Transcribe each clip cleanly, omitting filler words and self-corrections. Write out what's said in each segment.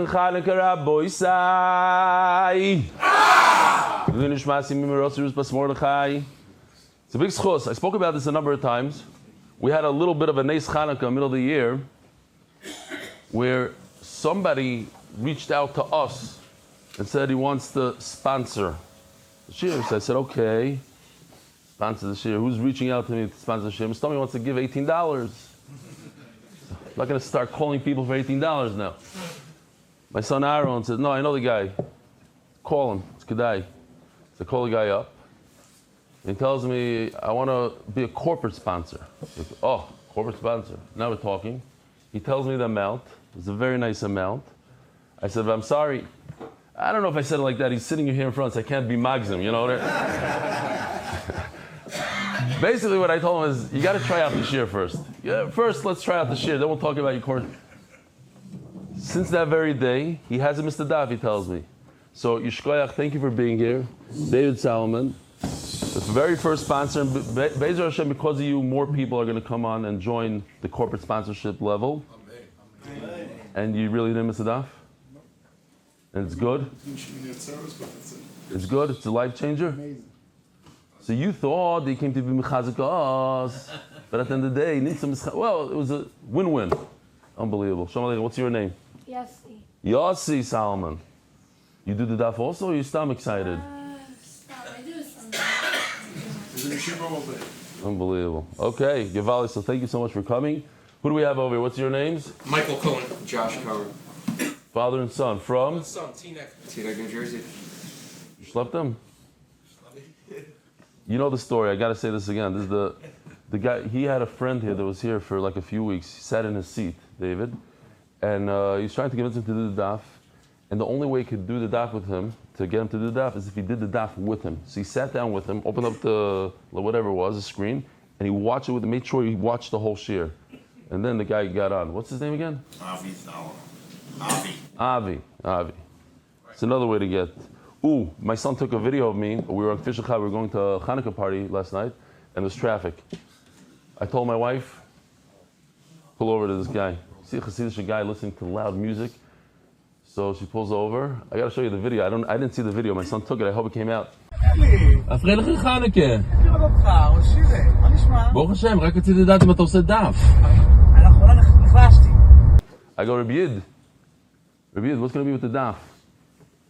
Freilichen Chanukah Rabboisai. It's a big schos. I spoke about this a number of times. We had a little bit of a Nes Chanukah middle of the year where somebody reached out to us and said he wants to sponsor the shir. So I said, okay, sponsor the shir. Who's reaching out to me to sponsor the shir? Mr. wants to give $18. I'm not going to start calling people for $18 now. My son Ariel says, no, I know the guy. Call him. It's Kedai. So I call the guy up. He tells me, I want to be a corporate sponsor. Like, oh, corporate sponsor. Now we're talking. He tells me the amount. It's a very nice amount. I said, but I'm sorry. I don't know if I said it like that. He's sitting here in front, so I can't be magzim, you know? Basically what I told him is, you got to try out the shir first. Yeah, first, let's try out the shir. Then we'll talk about your course. Since that very day, he hasn't missed a daf, he tells me. So, Yishkoyach, thank you for being here. David Salomon. The very first sponsor, Be'ezer Hashem, because of you, more people are going to come on and join the corporate sponsorship level. Amen. And you really didn't miss a daf? And it's good? It's good? It's a life changer? So you thought they came to be mechazik us, but at the end of the day, well, it was a win-win. Unbelievable. Shalom Aleichem, what's your name? Yossi. Yossi Salomon. You do the daf also, or are you still excited? Unbelievable. Okay, Gevali, so thank you so much for coming. Who do we have over here? What's your names? Michael Cohen, Josh Cohen. Father and son. From? Son, Teaneck, New Jersey. You slept them? You know the story. I got to say this again. This is the guy. He had a friend here that was here for like a few weeks. He sat in his seat, David, and he was trying to convince him to do the daf. And the only way he could do the daf with him, to get him to do the daf, is if he did the daf with him. So he sat down with him, opened up the whatever it was, the screen, and he watched it with him, made sure he watched the whole shir. And then the guy got on. What's his name again? Avi. It's another way to get. Ooh, my son took a video of me. We were on Fishachai, we were going to a Hanukkah party last night, and there's traffic. I told my wife, pull over to this guy. See a Hasidic guy listening to loud music. So she pulls over. I got to show you the video. I didn't see the video. My son took it. I hope it came out. הפריע לך חנוכה. לראות אותך, או שירה, מה נשמע? ברוך השם, רק רציתי לדעת אם אתה עושה דף. לאחרונה נחלשתי. I go, Rabbi Yid, what's going to be with the daf?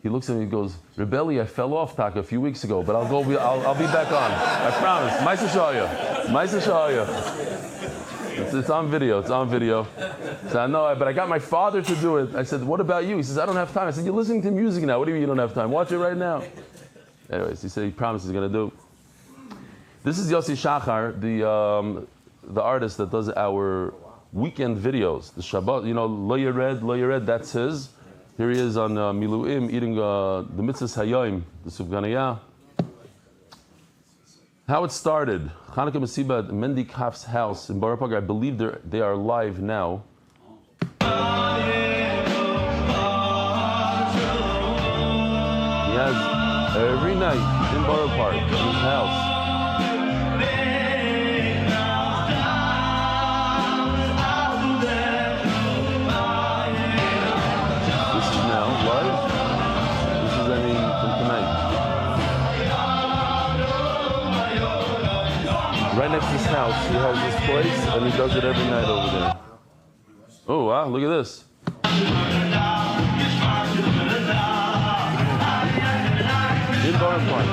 He looks at me and goes, Rebelli, I fell off Taka a few weeks ago, but I'll be back on. I promise. Maisa Shaya. It's on video. So I know, but I got my father to do it. I said, what about you? He says, I don't have time. I said, you're listening to music now. What do you mean you don't have time? Watch it right now. Anyways, he said he promised he's going to do. This is Yossi Shachar, the artist that does our weekend videos. The Shabbat, Lo Yered, that's his. Here he is on Miluim eating the Mitzvahs Hayoim, the Sufganiyah. How it started, Hanukkah Masiba at Mendy Kaf's house in Borough Park. I believe they are live now. He has every night in Borough Park, in his house. This is now live. This is, from tonight. Right next to his house, he has this place, and he does it every night over there. Oh, wow, look at this. In Borough Park.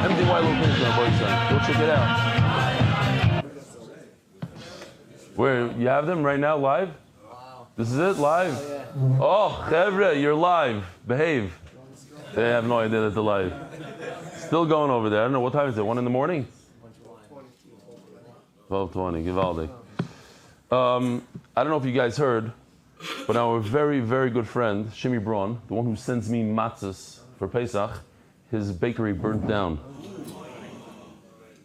MDY location on both sides. Go check it out. Where, you have them right now, live? Wow. This is it, live? Oh, Chevre, you're live. Behave. They have no idea that they're live. Still going over there. I don't know, what time is it? 1 in the morning? 12:20, Givaldi. I don't know if you guys heard, but our very, very good friend, Shimi Braun, the one who sends me matzahs for Pesach, his bakery burnt down.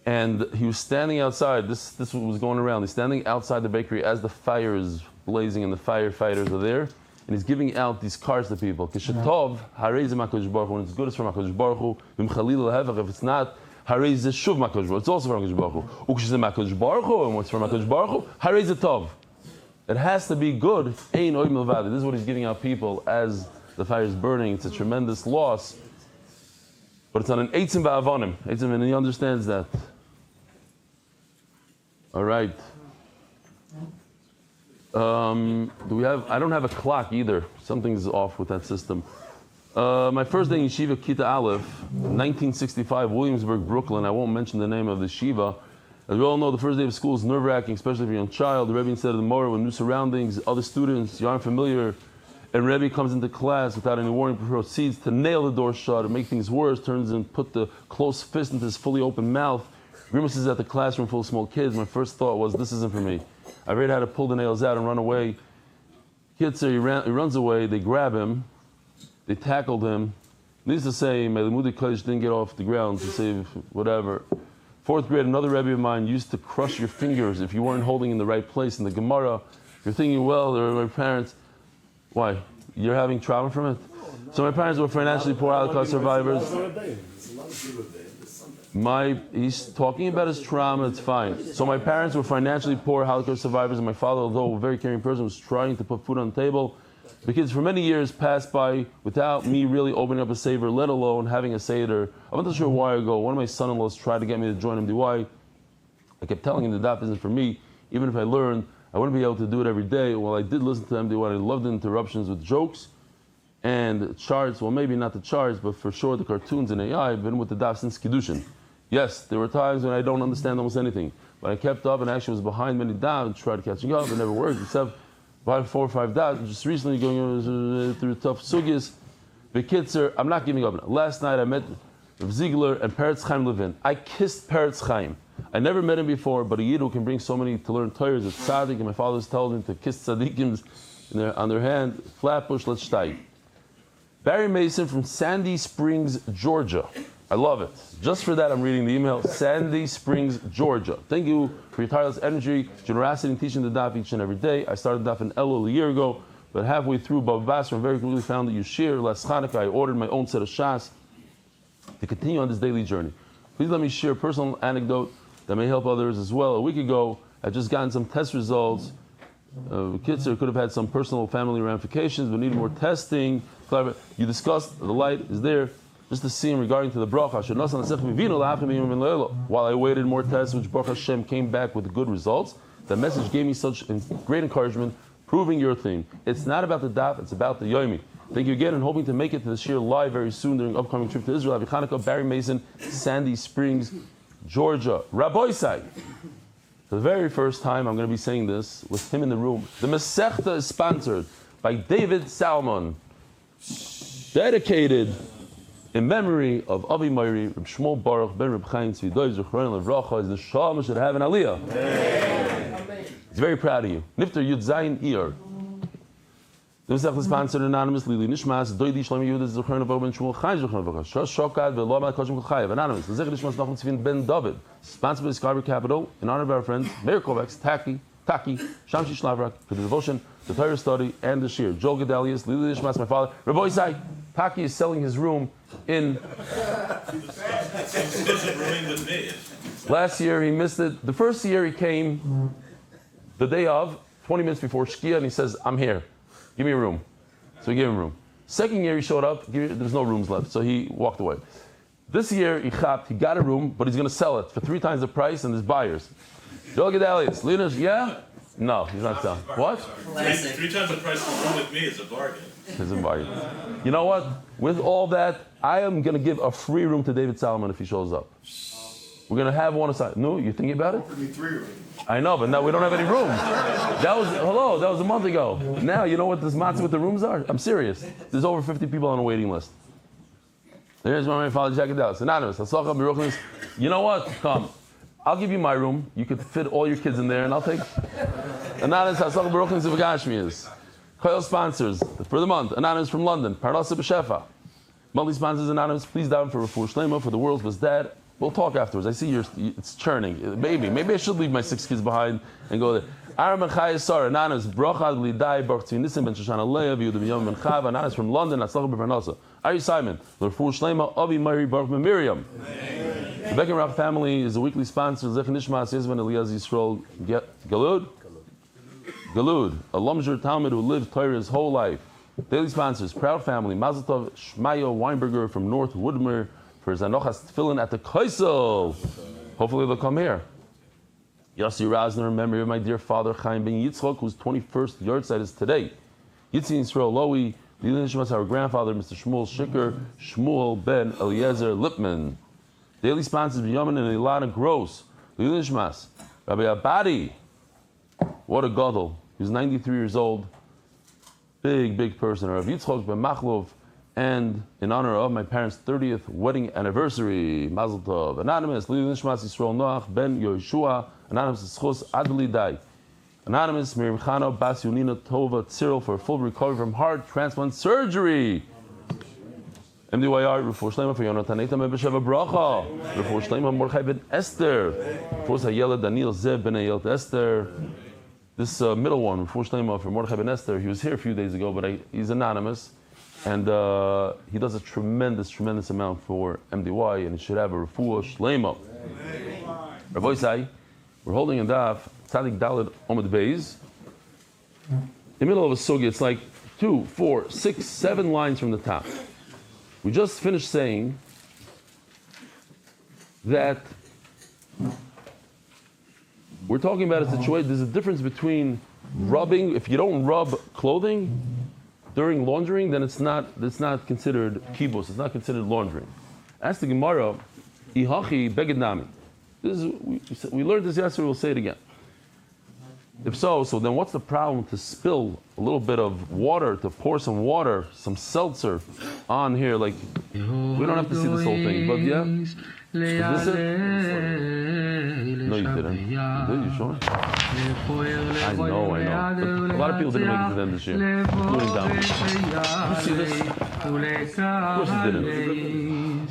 And he was standing outside, this was going around, he's standing outside the bakery as the fire is blazing and the firefighters are there, and he's giving out these cards to people. Kishetov, harei ze HaKadosh Baruch Hu, when it's good, it's from HaKadosh Baruch Hu, if it's not, harei ze shuv HaKadosh Baruch Hu, it's also from HaKadosh Baruch Hu. Ukshizem HaKadosh Baruch Hu, and what's from HaKadosh Baruch Hu, harei ze tov. It has to be good. Ein oim levadi. This is what he's giving out people as the fire is burning. It's a tremendous loss. But it's on an eitzim ba'avonim. Eitzim, and he understands that. All right. Do we have? I don't have a clock either. Something's off with that system. My first day in Yeshiva Kita Aleph, 1965, Williamsburg, Brooklyn. I won't mention the name of the Yeshiva. As we all know, the first day of school is nerve-wracking, especially for a young child. The Rebbe said of the Morah, with new surroundings, other students, you aren't familiar, and Rebbe comes into class without any warning, proceeds to nail the door shut and make things worse, turns and put the closed fist into his fully open mouth, grimaces at the classroom full of small kids. My first thought was, this isn't for me. I read how to pull the nails out and run away. Kitzer, he runs away, they grab him, they tackled him. Needless to say, my Limudi Kodesh didn't get off the ground to save whatever. Fourth grade, another Rebbe of mine used to crush your fingers if you weren't holding in the right place in the Gemara. You're thinking, well, they're my parents. Why? You're having trauma from it? So my parents were financially poor Holocaust survivors. He's talking about his trauma, it's fine. So my parents were financially poor Holocaust survivors, and my father, although a very caring person, was trying to put food on the table. The kids for many years passed by without me really opening up a Seder, let alone having a Seder. I'm not sure a while ago, one of my son-in-laws tried to get me to join MDY. I kept telling him the daf isn't for me. Even if I learned, I wouldn't be able to do it every day. Well, I did listen to MDY. I loved the interruptions with jokes and charts. Well, maybe not the charts, but for sure the cartoons and AI. I've been with the daf since Kiddushin. Yes, there were times when I don't understand almost anything. But I kept up and actually was behind many daf and tried catching up. It never worked, except by 4 or 5 daf. Just recently going through tough sugis. The kids I'm not giving up. Last night I met Rav Ziegler and Peretz Chaim Levin. I kissed Peretz Chaim. I never met him before, but a Yid who can bring so many to learn Torahs at tzaddik, and my father's told him to kiss tzaddikim on their hand. Flatbush, let's stay. Barry Mason from Sandy Springs, Georgia. I love it. Just for that, I'm reading the email. Sandy Springs, Georgia. Thank you for your tireless energy, generosity, and teaching the daf each and every day. I started daf in Elul a year ago, but halfway through Bava Basra, I very quickly found that you share. Last Chanukah, I ordered my own set of shas to continue on this daily journey. Please let me share a personal anecdote that may help others as well. A week ago, I just gotten some test results. Kitzer could have had some personal family ramifications, but needed more testing. You discussed, the light is there, just to see him regarding to the bracha. While I waited more tests, which Baruch Hashem came back with good results, the message gave me such great encouragement, proving your theme. It's not about the daf, it's about the yomi. Thank you again, and hoping to make it to the shir live very soon during upcoming trip to Israel. Happy Chanukah, Barry Mason, Sandy Springs, Georgia. Rabbi Sai. For the very first time, I'm going to be saying this with him in the room. The Masechta is sponsored by David Salmon, dedicated in memory of Avi Meiri, Reb Shmuel Baruch ben Reb Chaim Tzvi Dov Zechron Levracha. Is the Shalom should have an Aliyah. He's very proud of you. Nifter Yud Zayin Iyar. The Masechta sponsored anonymous Lili Nishmas Doidi Shlomi Yehuda Zechron Levracha ben Shmuel Chaim Zechron Levracha. Shosh Shokad veLo Mal Koshim Chayev. Anonymous. The Zechon Nishmas Nachum Tzvin ben David. Sponsored by Scarber Capital in honor of our friends Meir Kovacs, Taki, Shamshi Shlavrak for the devotion, the Torah study, and the shir. Joel Gedalius, Lili Nishmas, my father. Rabbi Isai. Taki is selling his room in. Last year he missed it. The first year he came the day of, 20 minutes before Shkia, and he says, I'm here. Give me a room. So he gave him a room. Second year he showed up, there's no rooms left, so he walked away. This year he got a room, but he's going to sell it for 3 times the price, and there's buyers. Joel Gedalius, Linus, yeah? No, he's not selling. What? 3 times the price of the room with me is a bargain. You know what? With all that, I am going to give a free room to David Salomon if he shows up. We're going to have one aside. No, you thinking about it? I know, but now we don't have any rooms. That was a month ago. Now, you know what this matzah with the rooms are? I'm serious. There's over 50 people on a waiting list. Here's my father, Jack Dallas. Anonymous. You know what? Come. I'll give you my room. You could fit all your kids in there, and I'll take. Anonymous. Zevachim. Koil sponsors for the month. Anonymous from London. Parnasa B'Shefa. Monthly sponsors Anonymous. Please down for Refuah Shlema for the world's best dad. We'll talk afterwards. I see it's churning. Maybe I should leave my 6 kids behind and go there. Aram and Chaya Sar. Anonymous. Bracha L'Idai Baruch Tzvi Nisim Ben Shoshana Leah V'Yudam Yom Ben Chava. Anonymous from London. Atzlacha B'Parnasa. Ari Simon. Refuah Shlema. Avi Meiri Baruch Ben Miriam. The Beck and Ralph family is a weekly sponsor. Zech Nishmas Yezvan Eliyaz Yisrael Galud. Galud, a Lomzer Talmud who lived Torah his whole life. Daily sponsors, Proud Family, Mazel Tov, Shmayo Weinberger from North Woodmere for his Anochas Tefillin at the Kaisel. Hopefully they'll come here. Yossi Razner, in memory of my dear father Chaim ben Yitzchok, whose 21st yahrzeit is today. Yitzi Yisrael Lowy, Lilin Nishmas, our grandfather, Mr. Shmuel Shikker, Shmuel ben Eliezer Lipman. Daily sponsors, B'Yamin and Ilana Gross, Lilin Nishmas, Rabbi Abadi. What a gadol. He's 93 years old. Big person. Rav Yitzchok ben Machlov. And in honor of my parents' 30th wedding anniversary, Mazel Tov. Anonymous, Lilin Nishmas Yisrael Noach ben Yoshua. Anonymous, Schos Adli Dai. Anonymous, Miriam Chano, Bas Yunina Tova Cyril for a full recovery from heart transplant surgery. MDYR, Refuah Shlema for Yonatan Eitam ben Besheva Bracha. Refuah Shlema Mordechai ben Esther. Refuah Hayela Daniel Zev ben Ayel Esther. This middle one, Refuah Shlema for Mordechai ben Esther, he was here a few days ago, but he's anonymous. And he does a tremendous amount for MDY, and he should have a Refuah Shlema. Rabbi Isai, we're holding a daf, Tzadik Daled Omid Beis. In the middle of a sugi, it's like 2, 4, 6, 7 lines from the top. We just finished saying that we're talking about a situation, there's a difference between rubbing, if you don't rub clothing during laundering, then it's not considered kibus, it's not considered laundering. Ask the Gemara, Ihachi beged nami. We learned this yesterday, we'll say it again. If so then what's the problem to spill a little bit of water, to pour some water, some seltzer on here? Like, we don't have to see this whole thing, but yeah? Is this it? No, you didn't. You did, you sure? I know. But a lot of people didn't make it to them this year, including Dom. You see this? Of course you didn't.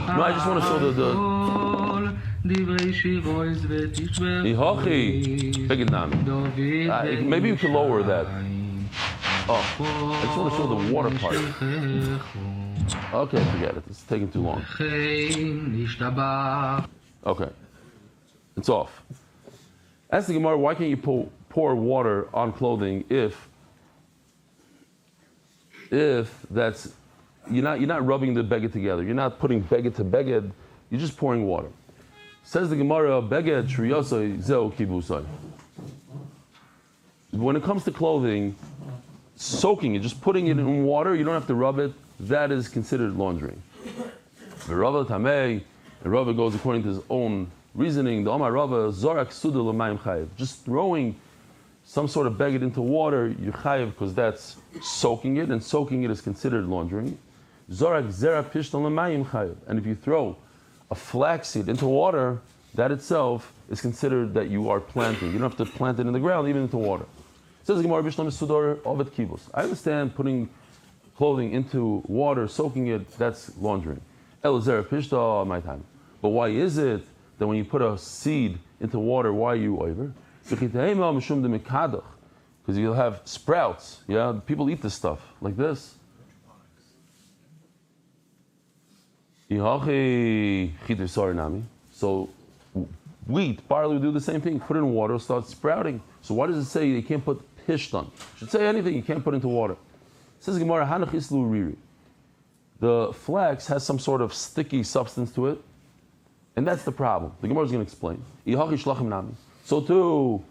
No, I just want to show the maybe you can lower that. Oh, I just want to show the water part. Okay, forget it. It's taking too long. Okay, it's off. Ask the Gemara, why can't you pour water on clothing if that's you're not rubbing the beged together. You're not putting beged to beged. You're just pouring water. Says the Gemara, beged shriyosai zeu kibusai. When it comes to clothing, soaking it, just putting it in water, you don't have to rub it, that is considered laundering. The Rava Tamei, the Rava goes according to his own reasoning, the Omar Rava, Zorak Suda L'mayim Chayiv. Just throwing some sort of beged into water, you chayiv, because that's soaking it, and soaking it is considered laundering. Zorak Zera Pishta L'mayim Chayiv. And if you throw a flaxseed into water, that itself is considered that you are planting. You don't have to plant it in the ground, even into water. It says Gemara Bishlam Sudor Ovet Kibus. I understand putting clothing into water, soaking it, that's laundering. Elazar Pishta my time. But why is it that when you put a seed into water, why are you over? Because you'll have sprouts. Yeah, people eat this stuff like this. So wheat, barley, do the same thing. Put it in water, start sprouting. So why does it say you can't put pishtan? It should say anything you can't put into water. It says Gemara, Hanach Islu Riri. The flax has some sort of sticky substance to it, and that's the problem. The Gemara is going to explain. So too,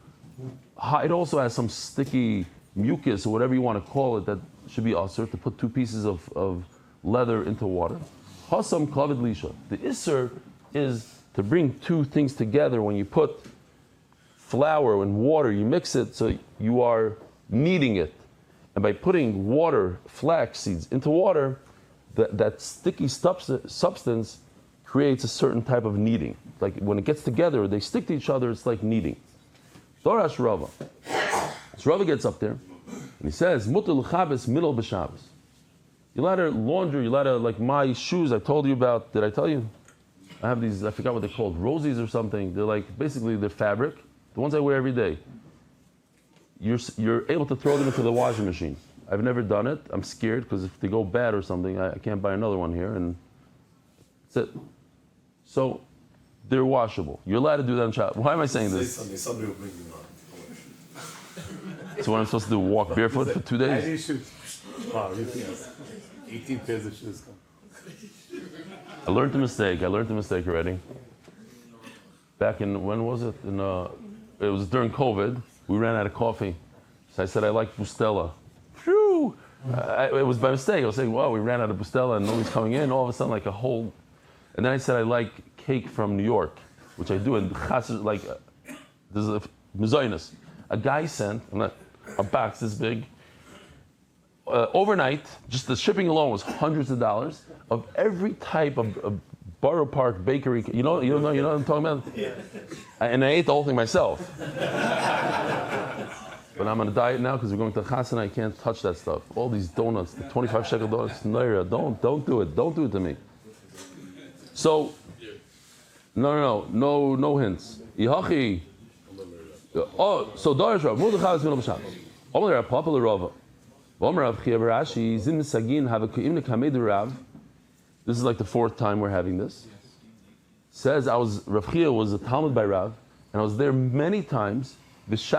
it also has some sticky mucus or whatever you want to call it that should be usher to put 2 pieces of leather into water. Hasam klavid lisha. The isser is to bring 2 things together. When you put flour and water, you mix it, so you are kneading it. And by putting water, flax seeds into water, that sticky substance creates a certain type of kneading. Like when it gets together, they stick to each other, it's like kneading. Dorash Rava. So Rava gets up there, and he says, Mutal Chabes Middle B'Shabbos. You let her laundry, you let her, like my shoes I told you about, did I tell you? I have these, I forgot what they're called, rosies or something. They're like, basically they're fabric, the ones I wear every day. You're able to throw them into the washing machine. I've never done it. I'm scared because if they go bad or something, I can't buy another one here, and that's it. So they're washable. You're allowed to do that on Shabbat. Why am I saying this? Somebody will bring you on. So what I'm supposed to do? Walk barefoot for 2 days? Any shoes. Wow, everything else. 18 pairs of shoes. I learned the mistake already. Back in, when was it? It was during COVID. We ran out of coffee. So I said I like Bustela. Phew! It was by mistake. I was saying, wow, we ran out of Bustela and nobody's coming in. All of a sudden, like a whole... And then I said I like cake from New York, which I do. And like, there's a mezainis. A guy sent a box this big. Overnight, just the shipping alone was hundreds of dollars of every type of Borough Park bakery. You know what I'm talking about? Yeah. And I ate the whole thing myself. But I'm on a diet now because we're going to Chassan. I can't touch that stuff. All these donuts, the 25 shekel donuts. Naira, don't do it. Don't do it to me. So, no hints. Yihachi. Oh, so Darish Rav. Mordechai is Minal B'Shabbos. Omer Rav Papa L'Rava. Omer Rav Chia Barashi. Zin Sagin have a K'im Nekamei Rav. This is like the fourth time we're having this. Says Rav Chia was a Talmud by Rav, and I was there many times. I used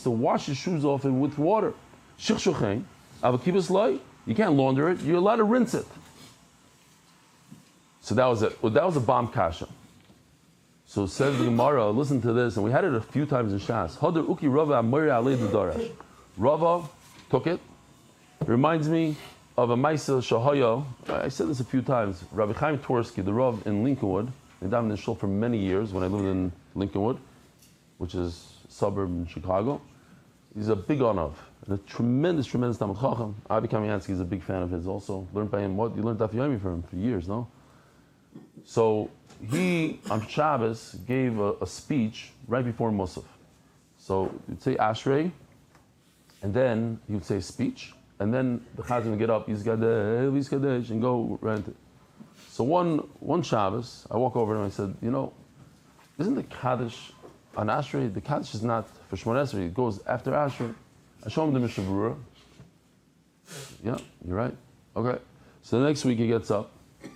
to wash his shoes off with water. You can't launder it. You're allowed to rinse it. So that was it. Well, that was a bomb kasha. So says the Gemara, listen to this, and we had it a few times in Shas. Rava took it. It reminds me of a Maisa Shahayo. I said this a few times. Rabbi Chaim Tversky, the Rav in Lincolnwood, they davened in shul for many years when I lived in Lincolnwood, which is a suburb in Chicago. He's a big onav, and a tremendous Talmud Chacham. Avi Kamiansky is a big fan of his also. Learned by him, what? You learned Daf Yomi from him for years, no? So he, on Shabbos, gave a speech right before Musaf. So you'd say Ashrei, and then he would say speech, and then the Chazan would get up, Yizgadeh, and go rent it. So one Shabbos, I walk over to him and I said, isn't the Kaddish on Ashrei? The Kaddish is not for Shmoneh Esrei, it goes after Ashrei. I show him the Mishnah Berurah. Yeah, you're right. Okay. So the next week he gets up.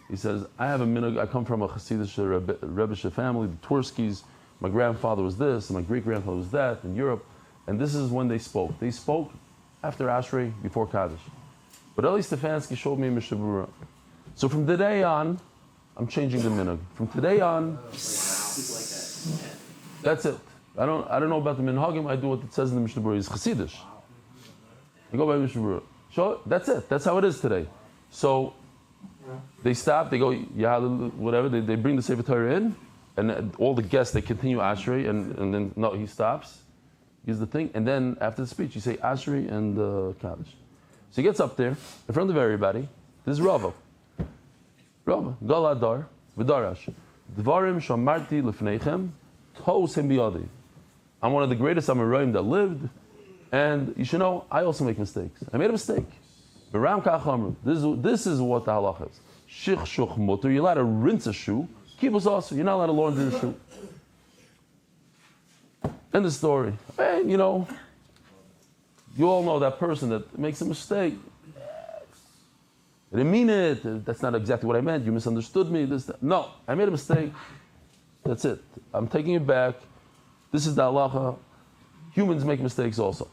He says, I have a minhag. I come from a Hasidic Rebbeische family, the Twerskys. My grandfather was this, and my great-grandfather was that in Europe. And this is when they spoke. They spoke after Ashrei, before Kaddish. But Eli Stefansky showed me Mishnah Berurah. So from today on, I'm changing the minhag. From today on, that's it. I don't know about the minhagim. I do what it says in the Mishnah Berurah. It's Hasidic. I go by Mishnah Berurah. So that's it. That's how it is today. So they stop. They go, whatever. They bring the Sefer Torah in, and all the guests they continue Ashrei, and then no, he stops. Here's the thing, and then after the speech, you say Ashrei and Kaddish. So he gets up there in front of everybody. This is Rava. Galadar, V'darash. Dvarim shamarti lefneichem, to'osem biyadi. I'm one of the greatest Amoraim that lived, and you should know, I also make mistakes. I made a mistake. B'ram kach amru. This is what the halach is. Shich shuch mutter. You're allowed to rinse a shoe. Kibbutz also. You're not allowed to launder the shoe. End the story. And you all know that person that makes a mistake. I didn't mean it. That's not exactly what I meant. You misunderstood me. That. No, I made a mistake. That's it. I'm taking it back. This is the halacha. Humans make mistakes also.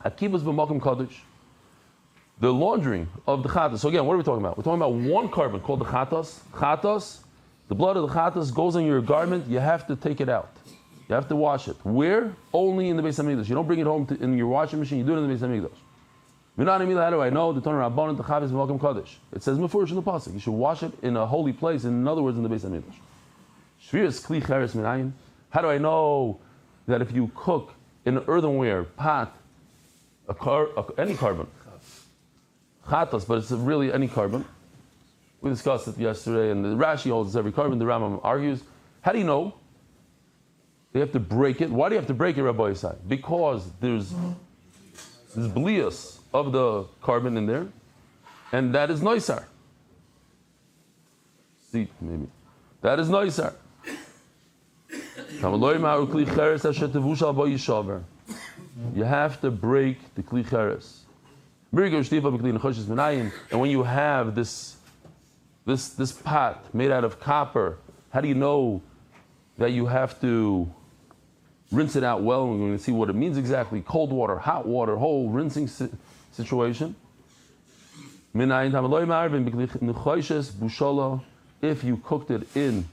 Akibas b'makom kaddish. The laundering of the chatas. So again, what are we talking about? We're talking about one carbon called the chatas. Chatas, the blood of the chatas goes on your garment. You have to take it out. You have to wash it. Where? Only in the Beis Hamikdash. You don't bring it home in your washing machine. You do it in the Beis Hamikdash. How do I know? The Torah Rabbanon, the Chavis, Malkum Kaddish. It says Mefurish in the pasuk. You should wash it in a holy place. In other words, in the Beis Hamikdash. Shviras Kli Cheres Minayin. How do I know that if you cook in an earthenware pot, any carbon, chatas, but it's really any carbon. We discussed it yesterday, and the Rashi holds it's every carbon. The Rambam argues. How do you know? They have to break it. Why do you have to break it, Rabbi Yisai? Because there's blias of the carbon in there, and that is noisar. See, maybe. That is noisar. You have to break the kli cheres. And when you have this pot made out of copper, how do you know that you have to rinse it out well, and we're going to see what it means exactly. Cold water, hot water, whole rinsing situation. If you cooked it in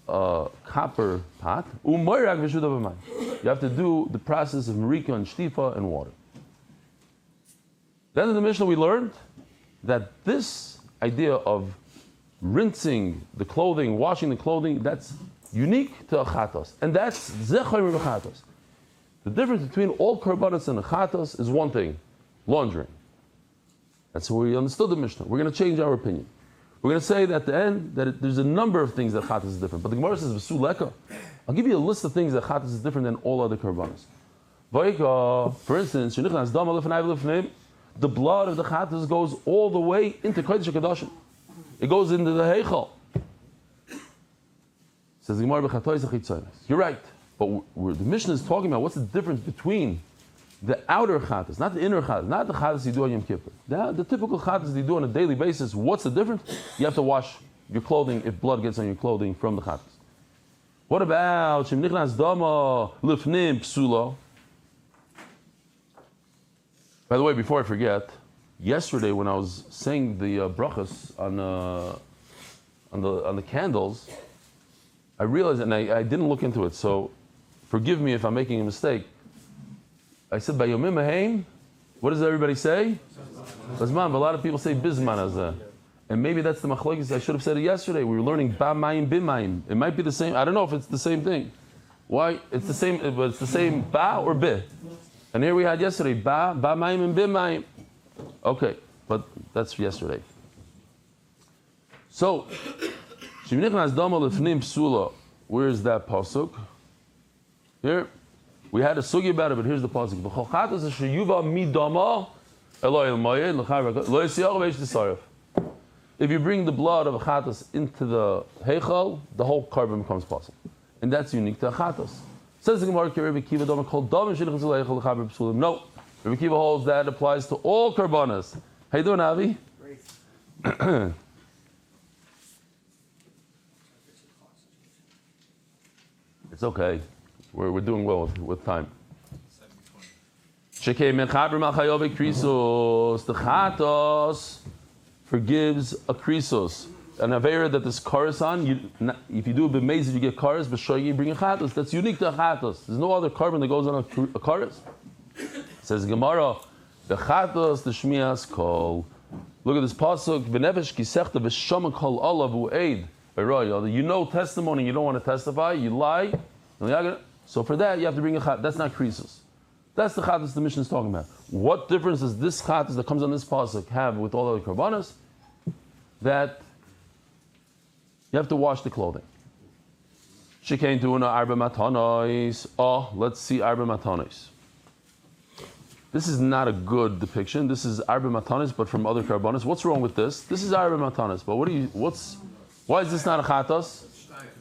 a copper pot, you have to do the process of marika and shtifa and water. Then in the Mishnah we learned that this idea of rinsing the clothing, washing the clothing, that's unique to a chatos. And that's zechayim v'chatos. The difference between all korbanos and a chatos is one thing, laundering. That's where we understood the Mishnah. We're going to change our opinion. We're going to say that at the end that there's a number of things that chatos is different. But the Gemara says, v'su leka. I'll give you a list of things that chatos is different than all other korbanos. For instance, the blood of the chatos goes all the way into Kodesh HaKadoshim. It goes into the heichal. Says the Gemara, you're right. But the Mishnah is talking about what's the difference between the outer chatas, not the inner chatas, not the chatas you do on Yom Kippur. The typical chatas you do on a daily basis, what's the difference? You have to wash your clothing if blood gets on your clothing from the chatas. What about Shem Nichnas Dama Lifnim Psula? By the way, before I forget, yesterday when I was saying the brachas on the candles, I realized, and I didn't look into it, so forgive me if I'm making a mistake. I said by Yomim Haim, what does everybody say? Bazman, but a lot of people say Bizman as a. And maybe that's the machlokes. I should have said it yesterday. We were learning Ba Mayim Bimayim. It might be the same. I don't know if it's the same thing. Why? It's the same, but it's the same Ba or Bi. And here we had yesterday Ba Mayim and Bimayim. Okay, but that's yesterday. So, Shimnichnas Dama Lefnim Psula. Where is that pasuk? Here. We had a sugi about it, but here's the pasuk. If you bring the blood of a chatas into the heichal, the whole carbon becomes possible, and that's unique to a chatas. Says the Gemara, Rabbi Kiva Dama called Dama Shilichas Leichal Lechaber Psulim. No, Rabbi Kiva holds that applies to all karbanas. How you doing, Avi? Great. It's okay. We're doing well with time. The chatos forgives a krisos. An avera that there's karas on, if you do a b'mezid, you get karas, but shoy you bring a chatos. That's unique to a chatos. There's no other carbon that goes on a karas. Says Gemara, the chatos, the shmias kol. Look at this pasuk, v'nefesh kisechta v'shama kol olav u'eid. You know testimony, you don't want to testify, you lie. So for that, you have to bring a chat. That's not krisos. That's the chatas the Mishnah is talking about. What difference does this chatas that comes on this pasuk have with all other karbanos? That you have to wash the clothing. Shekain tuuna arba matanos. Oh, let's see arba matanos. This is not a good depiction. This is arba matanos, but from other karbanos. What's wrong with this? This is arba matanos, but why is this not a chatas?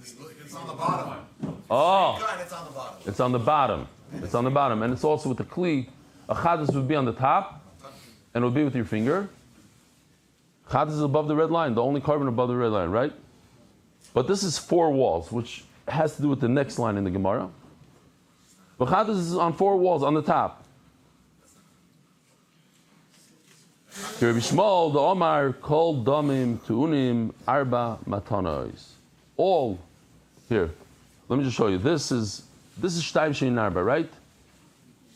It's on the bottom. Oh, It's on the bottom. it's on the bottom. It's on the bottom, and it's also with the kli. A chatas would be on the top, and it would be with your finger. Chatas is above the red line, the only carbon above the red line, right? But this is 4 walls, which has to do with the next line in the Gemara. But chatas is on 4 walls on the top. Rabbi Shmuel, the Omar, kol damim tuunim arba matanos. All here. Let me just show you. This is Shtayim Shein Arba, right?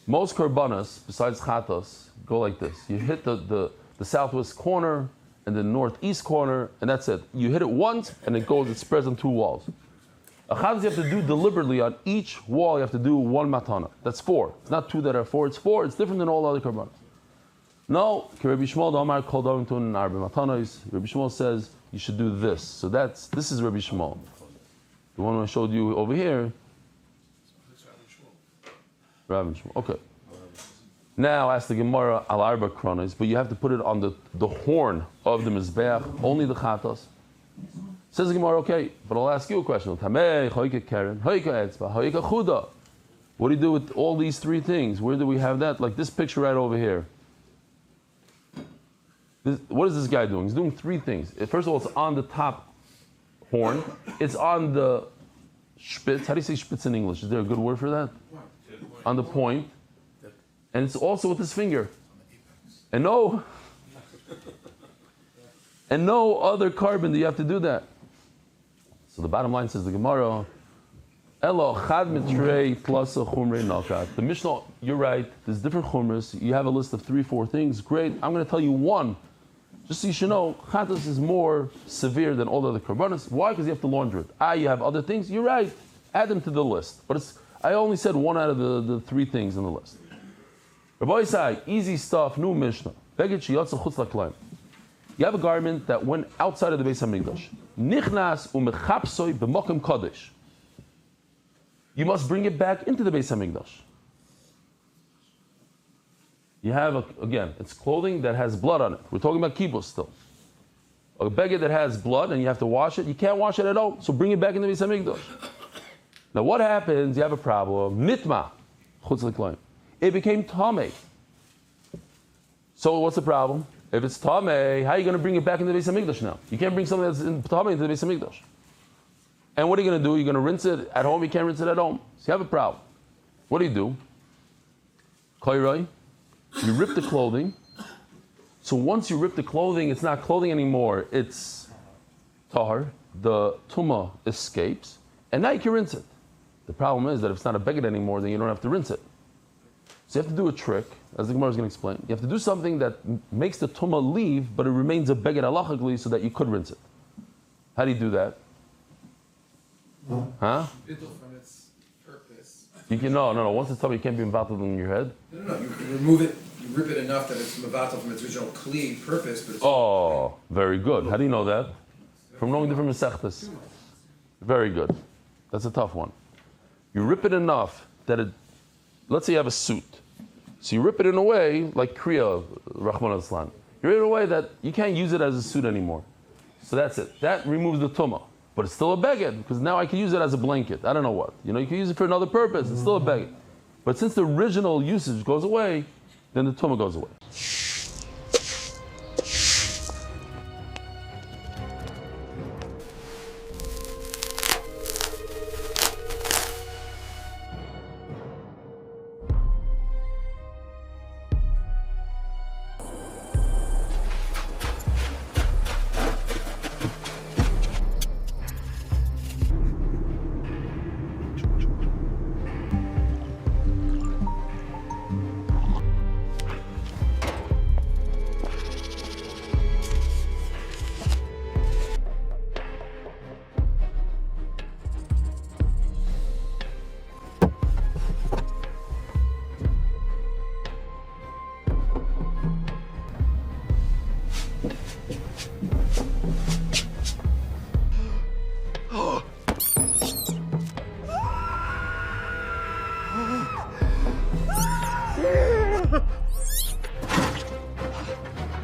Most korbanos, besides chatos, go like this. You hit the southwest corner and the northeast corner, and that's it. You hit it once, and it spreads on 2 walls. A chatos you have to do deliberately on each wall. You have to do 1 matana. That's 4. It's not 2 that are 4. It's 4. It's different than all other korbanos. No, Rabbi Shmuel, the Omar called Davim Tun Arba Matanos. Rabbi Shmuel says you should do this. So this is Rabbi Shmuel. The one I showed you over here. Rabbi Shmuel. Okay. Now ask the Gemara al Arba Kronos, but you have to put it on the horn of the Mizbeach, only the chatos. Says the Gemara, okay, but I'll ask you a question. What do you do with all these 3 things? Where do we have that? Like this picture right over here. What is this guy doing? He's doing 3 things. First of all, it's on the top horn. It's on the spitz. How do you say spitz in English? Is there a good word for that? On the point. And it's also with his finger. And no other carbon do you have to do that. So the bottom line says the Gemara, Elo chad mitrei plus a chumrei nakat. The Mishnah, you're right, there's different chumras. You have a list of 3-4 things. Great, I'm going to tell you one. Just so you should know, chatas is more severe than all the other karbanos. Why? Because you have to launder it. You have other things. You're right. Add them to the list. But I only said one out of the 3 things in the list. Rabbi Isai, easy stuff, new Mishnah. Beged sheyatsa chutz laklayim. You have a garment that went outside of the Beis Hamikdash. Nichnas umechapsoi b'mokem kodesh. You must bring it back into the Beis Hamikdash. You have, again, it's clothing that has blood on it. We're talking about kibbutz still. A beged that has blood and you have to wash it, you can't wash it at all, so bring it back into the Beis Hamikdash. Now what happens, you have a problem, nitma, chutz l'klayim. It became tamei. So what's the problem? If it's tamei, how are you going to bring it back into the Beis Hamikdash now? You can't bring something that's tamei into the Beis Hamikdash. And what are you going to do? You're going to rinse it at home, you can't rinse it at home. So you have a problem. What do? Koiroi. You rip the clothing. So once you rip the clothing, it's not clothing anymore. It's tahar. The tumah escapes. And now you can rinse it. The problem is that if it's not a beged anymore, then you don't have to rinse it. So you have to do a trick, as the Gemara is going to explain. You have to do something that makes the tumah leave, but it remains a beged halachically so that you could rinse it. How do you do that? Huh? From its purpose. You can no. Once it's tumah, you can't be involved in your head. No. You remove it. You rip it enough that it's mevatel from its original kli purpose. But it's very good. How do you know that? From knowing different mesechtas. Very good. That's a tough one. You rip it enough that it. Let's say you have a suit. So you rip it in a way like kriya, Rahman al-Islam. You rip it in a way that you can't use it as a suit anymore. So that's it. That removes the tumah. But it's still a beged, because now I can use it as a blanket. I don't know what. You can use it for another purpose. It's still a beged. But since the original usage goes away, then the tumah goes away.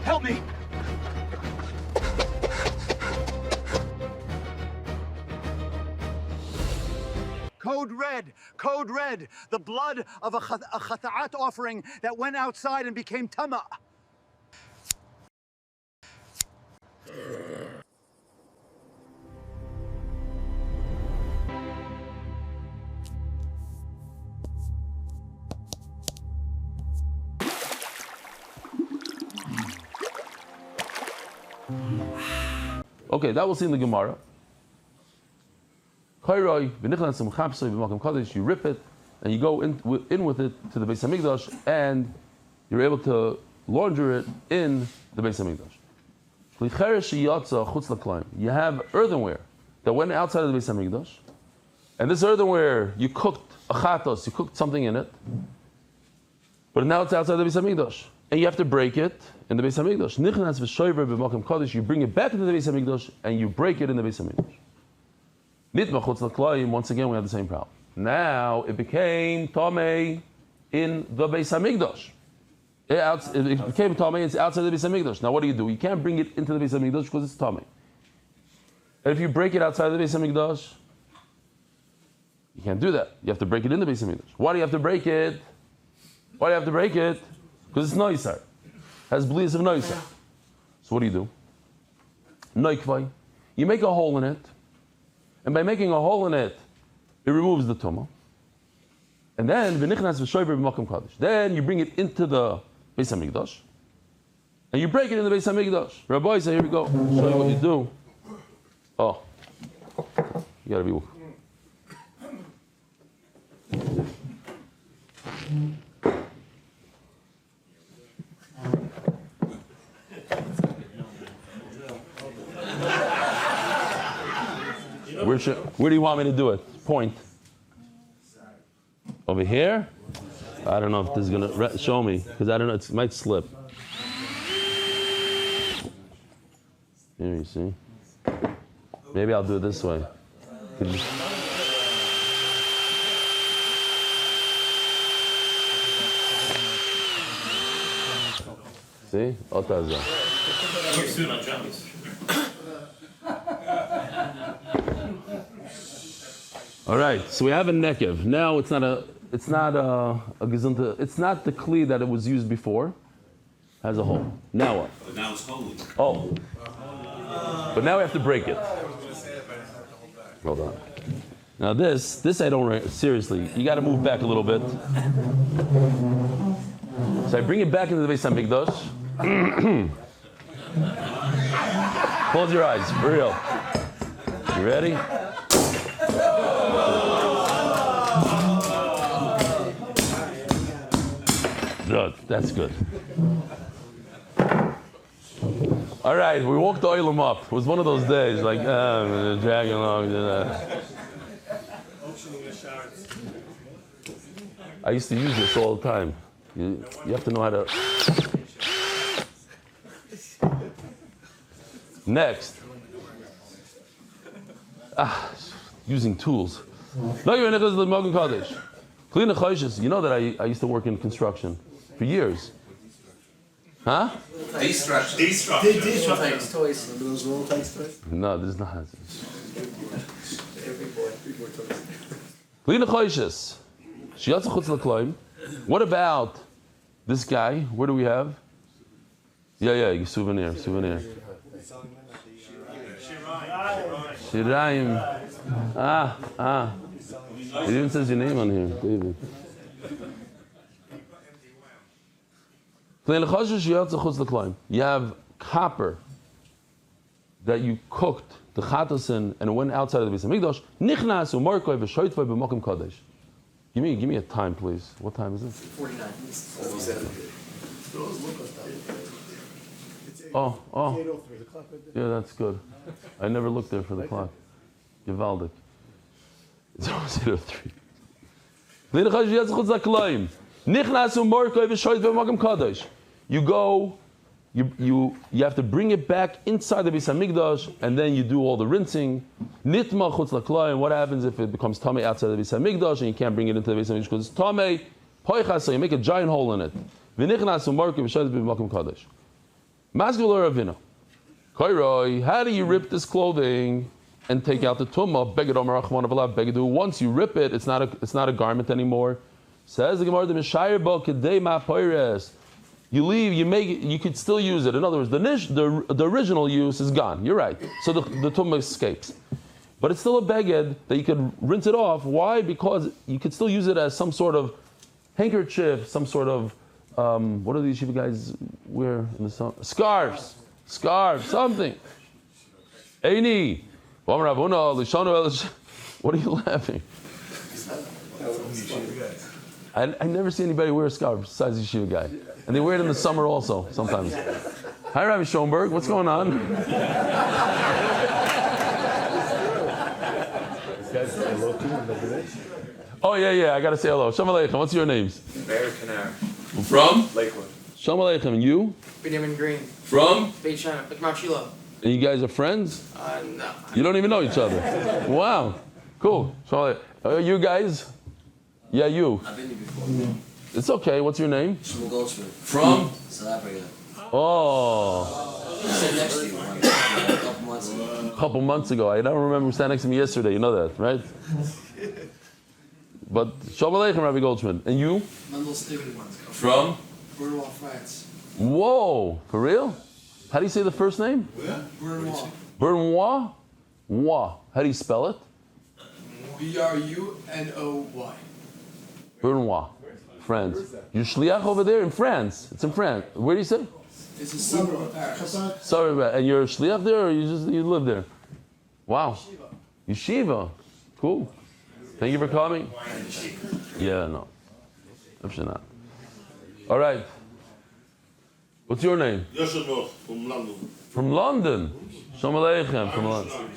Help me! Code red, the blood of a chata'at offering that went outside and became tama. Okay, that we'll see in the Gemara. You rip it and you go in with it to the Beis Hamikdash, and you're able to launder it in the Beis Hamikdash. You have earthenware that went outside of the Beis Hamikdash, and this earthenware you cooked achatos, you cooked something in it, but now it's outside the Beis Hamikdash, and you have to break it in the Beis Hamikdash. You bring it back into the Beis Hamikdash and you break it in the Beis Hamikdash. Once again, we have the same problem. Now it became tamei in the Beis Hamikdash. It became tamei. It's outside the Beis Hamikdash. Now what do? You can't bring it into the Beis Hamikdash because it's tamei. And if you break it outside the Beis Hamikdash, you can't do that. You have to break it in the Beis Hamikdash. Why do you have to break it? Because it's noisar. Has bleeds of noisar. So what do? Noikvai. You make a hole in it. And by making a hole in it, it removes the tumah. And then v'nichnas v'shoiver b'makom kadosh. Then you bring it into the Beis Hamikdash, and you break it in the Beis Hamikdash. Rabbi said, "Here we go. Show you what you do." Oh, you gotta be. Where do you want me to do it? Point. Over here? I don't know if this is going to show me, because I don't know, it might slip. Here you see. Maybe I'll do it this way. See? Otaza. Work soon on jumps. All right, so we have a nekev. Now it's not a gezunta. It's not the kli that it was used before. Has a hole. Now what? But now it's holy. Oh, but now we have to break it. Hold on. Now this I don't seriously. You got to move back a little bit. So I bring it back into the Beis Hamikdash. Close your eyes, for real. You ready? Good. That's good. All right, we walked the oilam up. It was one of those days, like dragging along. I used to use this all the time. You have to know how to. Next. Using tools. You know that I used to work in construction for years. Huh? Destruction. Destruction. Toys. Remember those roll takes toys? No, this is not. Every boy toys. What about this guy? What do we have? Yeah, souvenir. Shirayim. It even says your name on here, David. You have copper that you cooked the chatasin and it went outside of the Beis Hamikdash. Nichnas u'markoi v'shoitvoi b'makom kadosh. Give me a time, please. What time is it? 49. Oh. Yeah, that's good. I never looked there for the clock. Givaldik. It's 003. You go, you have to bring it back inside the Beis Hamikdash, and then you do all the rinsing. Nitma chutz laklayim. What happens if it becomes tamei outside the Beis Hamikdash and you can't bring it into the Beis Hamikdash because it's tamei? Poichas, so you make a giant hole in it. V'nichnas u'markei v'shoyt b'makom kadosh. Masgul Ravina. Koiroi, how do you rip this clothing and take out the tumah? Beged omer achman avalav begedu. Once you rip it, it's not a garment anymore. Says the Gemara, the Mishayir bo kedei ma poires. You leave, you make it, you could still use it. In other words, the original use is gone. You're right. So the tumah escapes. But it's still a beged that you could rinse it off. Why? Because you could still use it as some sort of handkerchief, some sort of, what do these yeshiva guys wear in the summer? Scarves, something. Eini. What are you laughing? I never see anybody wear a scarf besides the yeshiva guy. And they wear it in the summer also, sometimes. Hi, Rabbi Schoenberg. What's going on? Oh, yeah. I got to say hello. Shalom Aleichem. What's your names? Bear Canara. From? Lakewood. Shalom Aleichem. And you? Benjamin Green. From? Beit Shana. Like Mount Shiloh. And you guys are friends? No. You don't even know each other. Wow. Cool. Shalom Aleichem. You guys? Yeah, you. I've been here before. It's okay. What's your name? Shmuel Goldschmidt. From? Celebrity. Oh. I sat next to you a couple months ago. A couple months ago. I don't remember standing next to me yesterday. You know that, right? But Shalom Aleichem, Rabbi Goldschmidt. And you? Mendel Stigman. From? Bournois, France. Whoa. For real? How do you say the first name? Bournois. Bournois? Moi. How do you spell it? Brunoy. Brunoy. France. You're shliach over there in France. It's in France. Where do you say? It's a suburb of Paris. Sorry, and you're a shliach there, or you live there? Wow. Yeshiva. Cool. Thank you for coming. Yeah, no. Absolutely not. All right. What's your name? Yoshinov from London. From London. Shalom Aleichem. From London.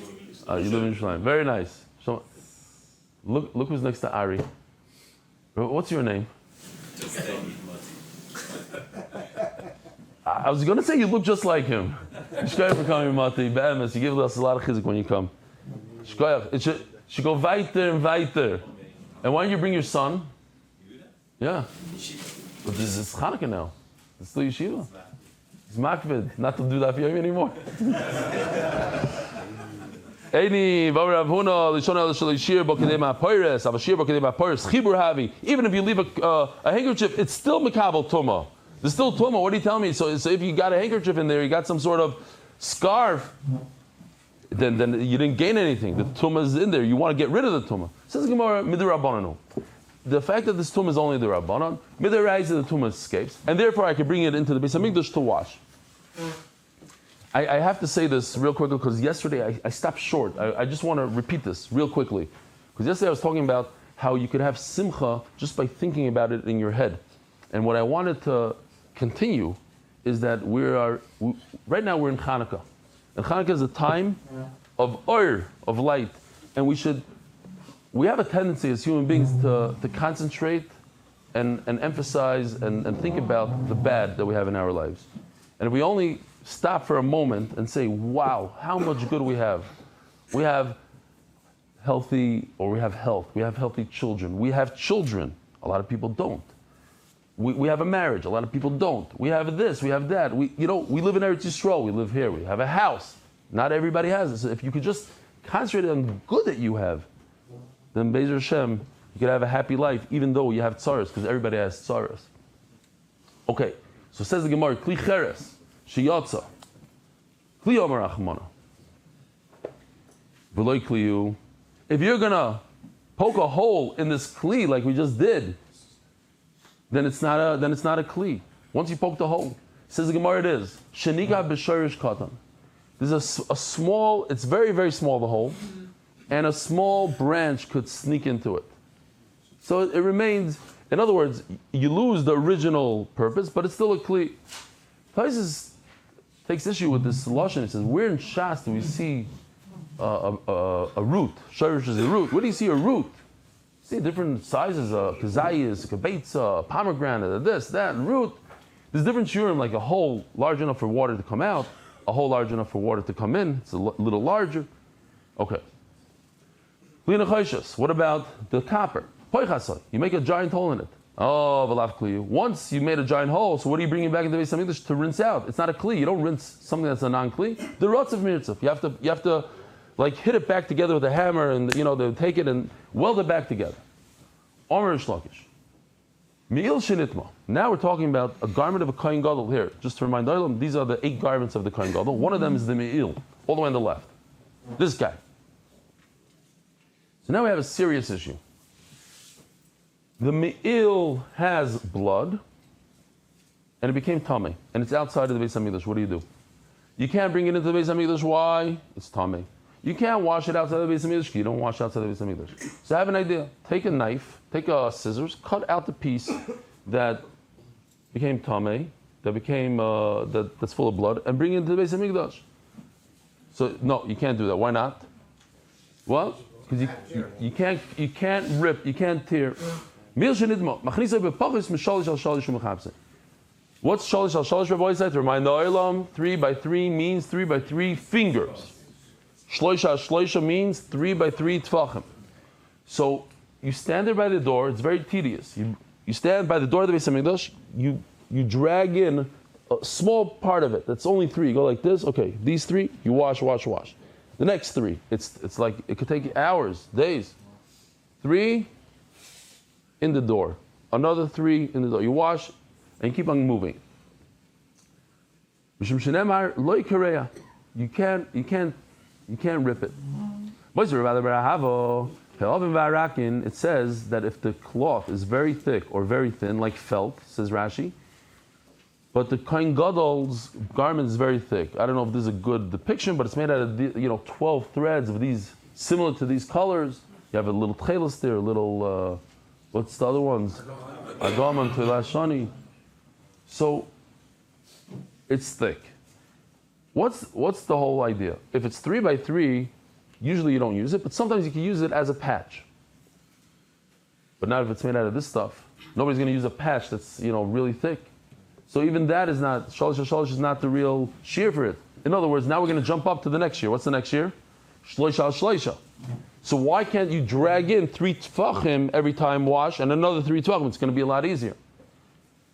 You live in Yerushalayim. Very nice. Look who's next to Ari. What's your name? I was going to say you look just like him. Shkoyach for coming, Mati. Be'emes, you give us a lot of chizik when you come. Shkoyach. It should go weiter and weiter. And why don't you bring your son? Yeah. But this is Hanukkah now. It's still yeshiva. It's makvid, not to do Daf Yomi anymore. Even if you leave a handkerchief, it's still makabel tuma. There's still tuma. What do you tell me? So if you got a handkerchief in there, you got some sort of scarf, then you didn't gain anything. The tuma is in there. You want to get rid of the tuma. Says the Gemara, midrabbananu. The fact that this tumah is only the rabbanon, midaraisa the tumah escapes, and therefore I can bring it into the Beis Hamikdash to wash. I have to say this real quickly because yesterday I stopped short. I just want to repeat this real quickly because yesterday I was talking about how you could have simcha just by thinking about it in your head, and what I wanted to continue is that right now we're in Hanukkah, and Hanukkah is a time of oir, of light, and we have a tendency as human beings to concentrate and emphasize and think about the bad that we have in our lives. And if we only stop for a moment and say, wow, how much good we have. We have health, we have healthy children. We have children. A lot of people don't. We have a marriage. A lot of people don't. We have this, we have that. We live in Eretz Yisrael. We live here. We have a house. Not everybody has it. So if you could just concentrate on the good that you have, then Be'ez Hashem, you could have a happy life, even though you have tzaras, because everybody has tzaras. Okay, so says the Gemara, Kli Cheres, Sheyatza, Kli Omer Achmana, V'loi Kliyu. If you're gonna poke a hole in this Kli like we just did, then it's not a Kli. Once you poke the hole, says the Gemara, it is Sheniga B'Shorish Katan. There's a small, it's very, very small, the hole, and a small branch could sneak into it. So it remains, in other words, you lose the original purpose, but it's still a kli. Taisus takes issue with this lashon. He says, where in Shas do we see a root? Shorish is a root. Where do you see a root? You see different sizes, kazayis, kabetza, pomegranate, this, that, and root. There's different shurim, like a hole large enough for water to come out, a hole large enough for water to come in. It's a little larger. Okay. What about the copper? You make a giant hole in it. Oh, v'lav kli. Once you made a giant hole, so what are you bringing back into the Beis Hamikdash to rinse out? It's not a kli. You don't rinse something that's a non-kli. The rotzav mirtzav. You have to like hit it back together with a hammer, and they take it and weld it back together. Omer Shlakish. Me'il shenitma. Now we're talking about a garment of a kohen gadol here. Just to remind Ariel, these are the 8 garments of the kohen gadol. One of them is the me'il, all the way on the left. This guy. So now we have a serious issue. The me'il has blood, and it became tummy, and it's outside of the Beis Hamikdash. What do? You can't bring it into the Beis Hamikdash. Why? It's tummy. You can't wash it outside of the Beis Hamikdash. You don't wash outside of the Beis Hamikdash. So I have an idea. Take a knife, take a scissors, cut out the piece that became tummy, that became that's full of blood, and bring it into the Beis Hamikdash. So no, you can't do that. Why not? Well, because you can't rip, you can't tear. What's shalish al shalish? Rabbi said to remind the olam, 3 by 3 means 3 by 3 fingers. Shloisha shloisha means 3 by 3 tvachim. So you stand there by the door. It's very tedious. You stand by the door of the Beis Hamikdash. You drag in a small part of it. That's only 3. You go like this. Okay, these 3 you wash. The next 3, it's like it could take hours, days. 3 in the door, another 3 in the door. You wash and keep on moving. You can't rip it. It says that if the cloth is very thick or very thin, like felt, says Rashi, but the Kohen Gadol's garment is very thick. I don't know if this is a good depiction, but it's made out of 12 threads of these, similar to these colors. You have a little tchelis there, a little, what's the other ones? Agam and Shani. So it's thick. What's the whole idea? If it's 3 by 3, usually you don't use it, but sometimes you can use it as a patch. But not if it's made out of this stuff. Nobody's going to use a patch that's really thick. So even that is not, shalish is not the real shear for it. In other words, now we're going to jump up to the next year. What's the next year? Shloisha. So why can't you drag in 3 tefachim every time wash and another 3 tefachim? It's going to be a lot easier.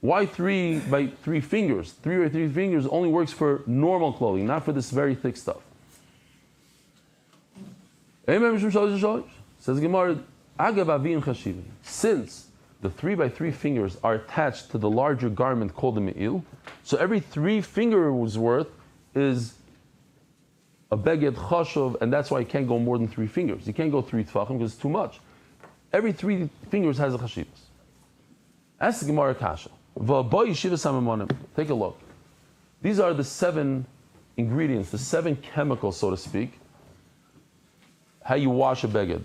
Why 3 by 3 fingers? 3 by 3 fingers only works for normal clothing, not for this very thick stuff. Says Gemara, since the 3 by 3 fingers are attached to the larger garment called the me'il, so every 3 fingers worth is a beged chashuv, and that's why you can't go more than 3 fingers. You can't go 3 tefachim because it's too much. Every 3 fingers has a chashivas. Ask the Gemara kasha. Take a look. These are the 7 ingredients, the 7 chemicals, so to speak, how you wash a beged.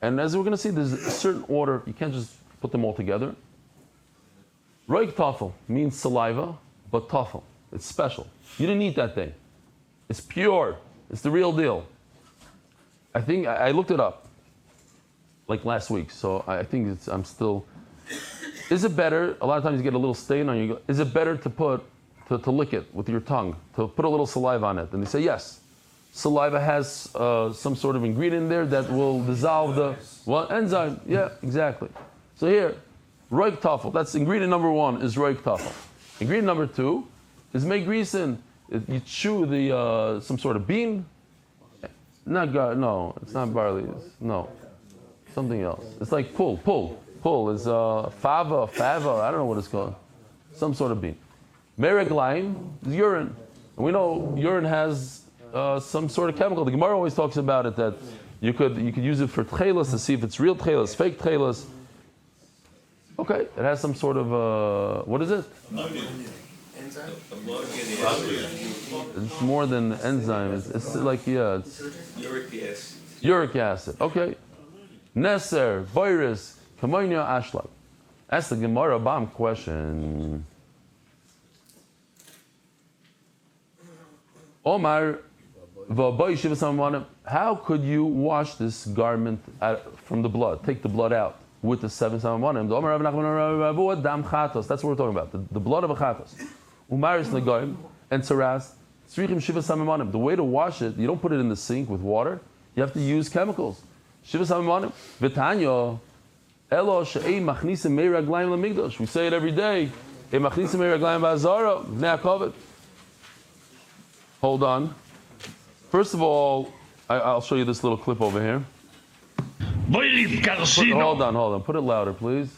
And as we're going to see, there's a certain order. You can't just put them all together. Roik tafel means saliva, but tafel, it's special. You didn't eat that thing. It's pure. It's the real deal. I think I looked it up like last week, so I think I'm still. Is it better? A lot of times you get a little stain on you. Is it better to lick it with your tongue, to put a little saliva on it? And they say yes. Saliva has some sort of ingredient in there that will dissolve the enzyme. Yeah, exactly. So here, roik tafel. That's ingredient number 1 is roik tafel. Ingredient number 2 is megrisen. You chew the some sort of bean. No, it's not barley. No, something else. It's like pull is fava. I don't know what it's called. Some sort of bean. Meriglaim is urine, and we know urine has some sort of chemical. The Gemara always talks about it that you could use it for tchelas to see if it's real tchelas, fake tchelas. Okay, it has some sort of what is it? It's more than enzyme. It's like it's uric acid. Okay, neser, virus, kamonia, ashlag. That's the Gemara bomb question. Omar. How could you wash this garment from the blood? Take the blood out with the 7 samanim. That's what we're talking about. The blood of a chatos. Umaris negoim and saras. The way to wash it, you don't put it in the sink with water. You have to use chemicals. Shiva samanim. V'tanyo elo she'ei machnisim mei raglayim lamigdosh. We say it every day. Ei machnisim mei raglayim ba'azara. V'nei hakovet. Hold on. First of all, I'll show you this little clip over here. Hold on. Put it louder, please.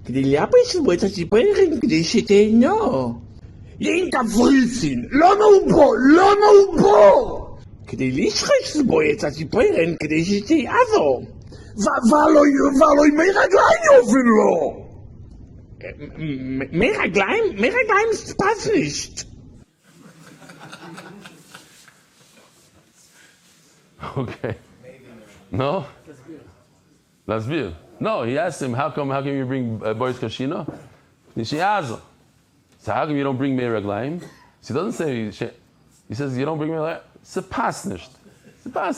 כדי להפיס בו את הציפורים כדי שתהנו. אין תפריצין, למה הוא פה? כדי לשחץ בו את הציפורים כדי שתהנו. ולא מי רגליים אפילו. מי רגליים ספץ nicht. Okay. No? Lasbir. No, he asked him, how come you bring Boris Kashina? Nishiazo. So how come you don't bring Meir Raglaim? So he doesn't say, he says, you don't bring Meir Raglaim. Sepas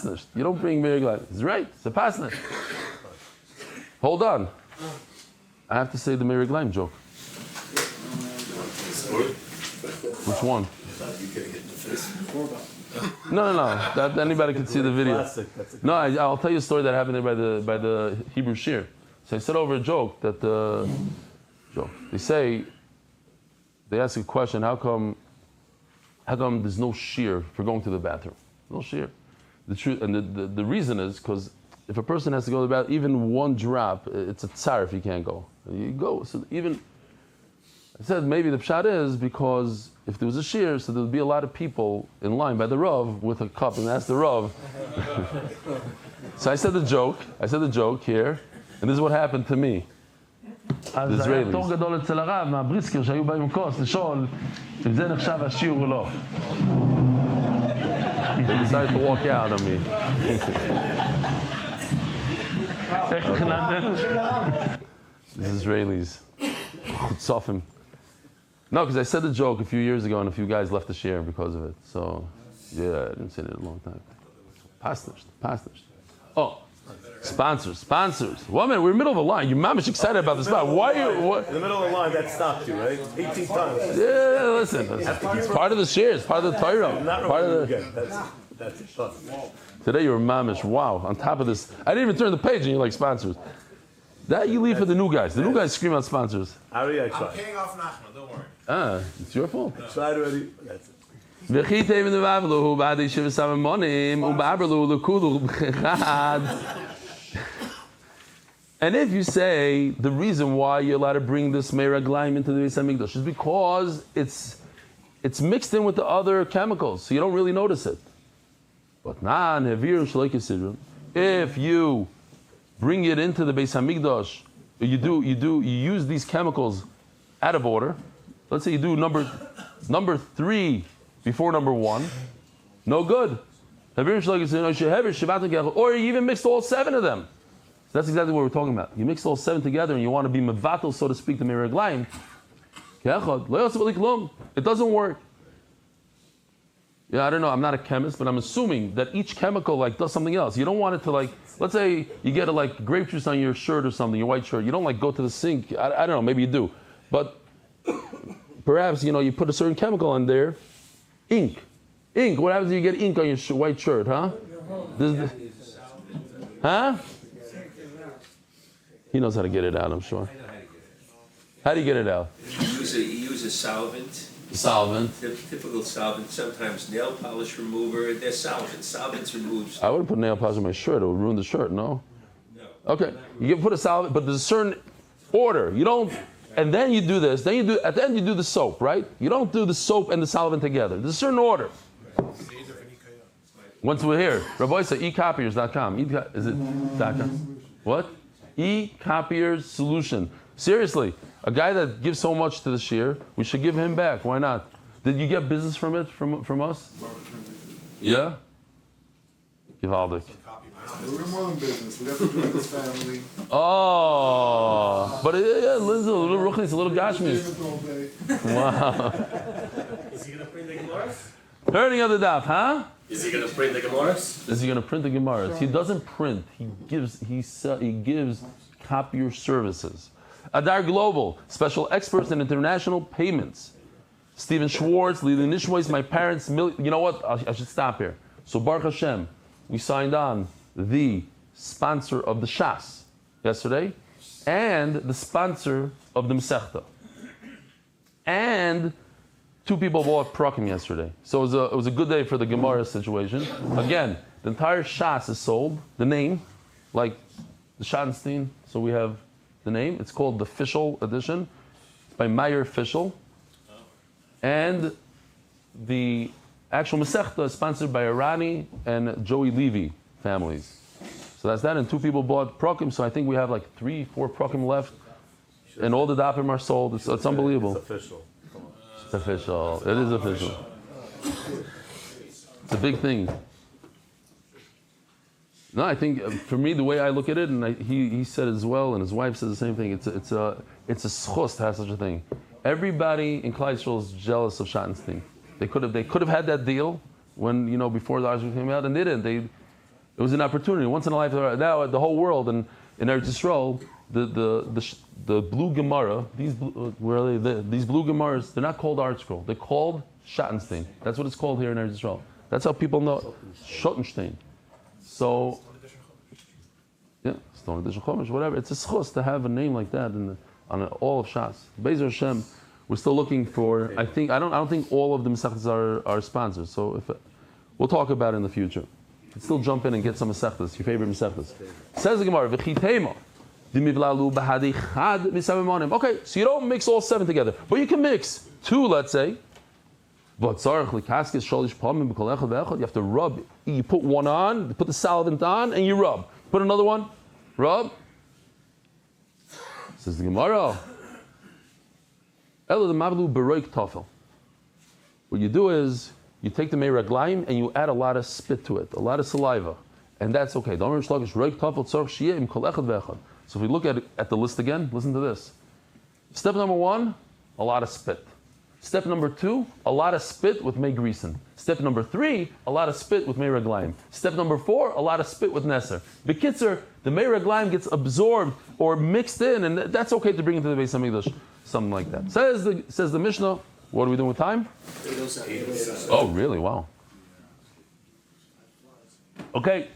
nicht. You don't bring Meir Raglaim. He's right. Sepas nicht. Hold on. I have to say the Meir Raglaim joke. Which one? No. That anybody can see the video. No, I'll tell you a story that happened there by the Hebrew Shir. So I said over a joke that they ask a question: How come there's no shear for going to the bathroom? No shear. The truth and the reason is because if a person has to go to the bathroom, even one drop, it's a tsar if you can't go. You go. So even I said maybe the pshat is because if there was a shear, so there would be a lot of people in line by the Rav with a cup and ask the Rav. So I said the joke here, and this is what happened to me. אז היה תור גדול אצל הרב מהבריסקר שהיו באים עם כוס לשאול אם זה נחשב השיעור או לא. They decided to walk out on me. איך תכננתם? These Israelis. Soften. No, because I said the joke a few years ago and a few guys left the share because of it. So, yeah, I didn't say it in a long time. Pastors. Oh, sponsors. Woman, we're in the middle of a line. You're mamish excited about this spot. Why are you... What? In the middle of the line, that stopped you, right? 18 times. Yeah, listen. It's part of the share. It's part of the Torah. Not Part of the... again. That's tough. Today you were mamish. Wow. On top of this, I didn't even turn the page and you're like sponsors. That you leave for the new guys. The new guys scream out sponsors. Ariel, I tried. I'm paying off Nachman, don't worry. It's your fault. I tried already. That's it. And if you say the reason why you're allowed to bring this meiraglaim into the Beis Hamikdash is because it's mixed in with the other chemicals, so you don't really notice it. But if you bring it into the Beis Hamikdash, you use these chemicals out of order. Let's say you do number 3 before number 1, no good. Or you even mixed all 7 of them. So that's exactly what we're talking about. You mix all 7 together and you want to be mevatel, so to speak, the meiraglaim. It doesn't work. Yeah, I don't know. I'm not a chemist, but I'm assuming that each chemical does something else. You don't want it to let's say you get grape juice on your shirt or something, your white shirt. You don't go to the sink. I don't know. Maybe you do, but perhaps you put a certain chemical on there. Ink. What happens if you get ink on your white shirt, huh? Huh? He knows how to get it out, I'm sure. How do you get it out? You use a solvent. Solvent. The typical solvent, sometimes nail polish remover. They're solvents. Solvents removes. I wouldn't put nail polish on my shirt. It would ruin the shirt, no? No. Okay. You can put a solvent, but there's a certain order. You don't, and then you do this. At the end you do the soap, right? You don't do the soap and the solvent together. There's a certain order. Once we're here, Rabbi said ecopiers.com. Is it .com? What? E-copiers solution. Seriously, a guy that gives so much to the shir, we should give him back. Why not? Did you get business from it, from us? Yeah? Givaldik. We're more than business. We have to do this family. Oh, but Lindsay, a little ruchnis, a little gashmis. Wow. Is he going to print the Gemaras? Turning of the daf, huh? Is he going to print the Gemaras? Is he going to print the Gemaras? He doesn't print. He gives copier services. Adar Global, special experts in international payments. Stephen Schwartz, Lili Nishmois, my parents. You know what? I should stop here. So Baruch Hashem, we signed on the sponsor of the Shas yesterday, and the sponsor of the Masechta, and 2 people bought Prakim yesterday. So it was a good day for the Gemara situation. Again, the entire Shas is sold. The name, like the Schattenstein. So we have the name. It's called the Fischel edition. It's by Meyer Fischel. And the actual Masechta is sponsored by Irani and Joey Levy families. So that's that. And 2 people bought Prakim. So I think we have 3-4 Prakim left. And all the Dafim are sold. It's unbelievable. It's official. It's official. It is official. It's a big thing. No, I think for me the way I look at it, and he said as well, and his wife says the same thing. It's a schus to have such a thing. Everybody in Klal Yisrael is jealous of Schattenstein. They could have had that deal when before the Arshim came out, and they didn't. It was an opportunity once in a lifetime. Now the whole world and in Eretz Yisrael, the blue Gemara, these blue Gemaras, they're not called Art Scroll. They're called Schattenstein. That's what it's called here in Eretz Yisrael. That's how people know Schottenstein. So, yeah, Stone Edition Chumash, whatever. It's a schus to have a name like that on all of Shas. Be'ezer Hashem, we're still looking for. I don't think all of the Masechtas are sponsors. So we'll talk about it in the future. You can still jump in and get some Masechtas, your favorite Masechtas. Says the Gemara, V'chitema. Okay, so you don't mix all 7 together, but you can mix 2, let's say, You have to rub. You put one on, you put the solvent on, and you rub. Put another one, rub. Says the Gemara. What you do is you take the mei raglayim and you add a lot of spit to it, a lot of saliva, and that's okay. So if we look at the list again, listen to this. Step number 1, a lot of spit. Step number 2, a lot of spit with mei grisen. Step number 3, a lot of spit with mei raglayim. Step number 4, a lot of spit with neser. B'kitzer, the mei raglayim gets absorbed or mixed in, and that's okay to bring into the Beis Hamikdash, something like that. Says the Mishnah. What are we doing with time? Oh, really? Wow. Okay.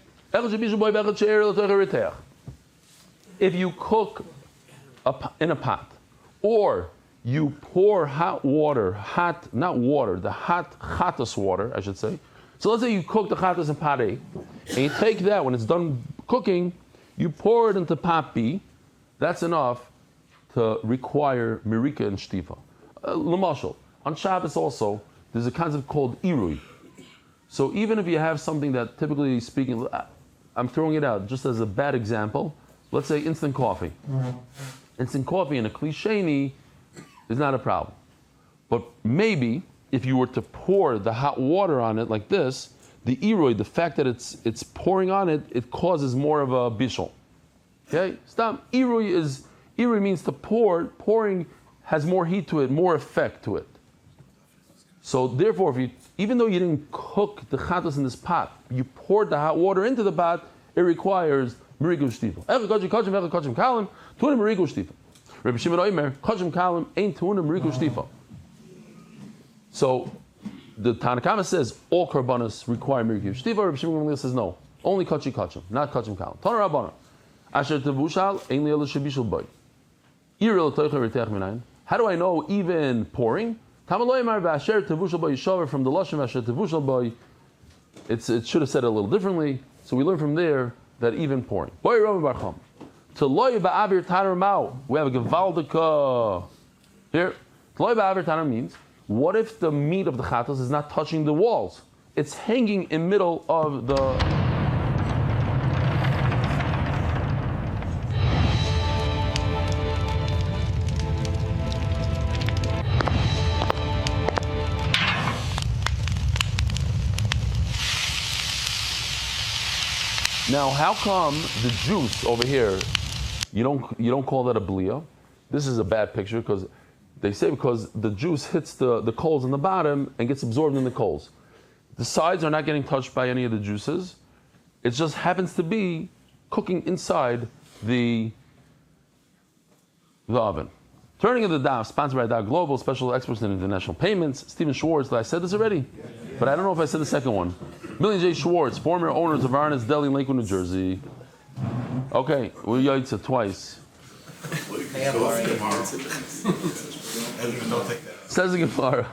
If you cook in a pot, or you pour hot water, the hot chatas water, I should say. So let's say you cook the chatas in pot A, and you take that, when it's done cooking, you pour it into pot B. That's enough to require mirika and shtifa. L'mashal, on Shabbos also, there's a concept called irui. So even if you have something that, typically speaking, I'm throwing it out just as a bad example, let's say instant coffee. Instant coffee in a klisheni is not a problem. But maybe if you were to pour the hot water on it like this, the irui, the fact that it's pouring on it, it causes more of a bishul. Okay? Stop. Irui means to pour. Pouring has more heat to it, more effect to it. So therefore, even though you didn't cook the chatas in this pot, you poured the hot water into the pot, it requires mirigu shtifa. Rabbi Shimon Omer, kachim kalim ain't tuna mirigu shtifa. So the Tanakama says all karbanos require mirigu shtifa. Rabbi Shimon says no, only kachim, not kachim kalim. Tana Rabbana, asher tevushal ein li'el shebishul boy. How do I know even pouring? From the lashon asher tevushal boy, it should have said it a little differently. So we learn from there that even pouring. Boy Rabbi Barcham. To loy ba'avir taner mao. We have a gewaldika here. To loy ba'avir taner means, what if the meat of the chatas is not touching the walls? It's hanging in middle of the. Now, how come the juice over here, you don't call that a blia? This is a bad picture because they say because the juice hits the coals on the bottom and gets absorbed in the coals. The sides are not getting touched by any of the juices. It just happens to be cooking inside the oven. Turning to the Daf, sponsored by Daf Global, special experts in international payments. Stephen Schwartz, I said this already, but I don't know if I said the second one. Million J. Schwartz, former owners of Arnett Deli in Lakewood, New Jersey. Okay, we yaitza twice. Says the Gemara.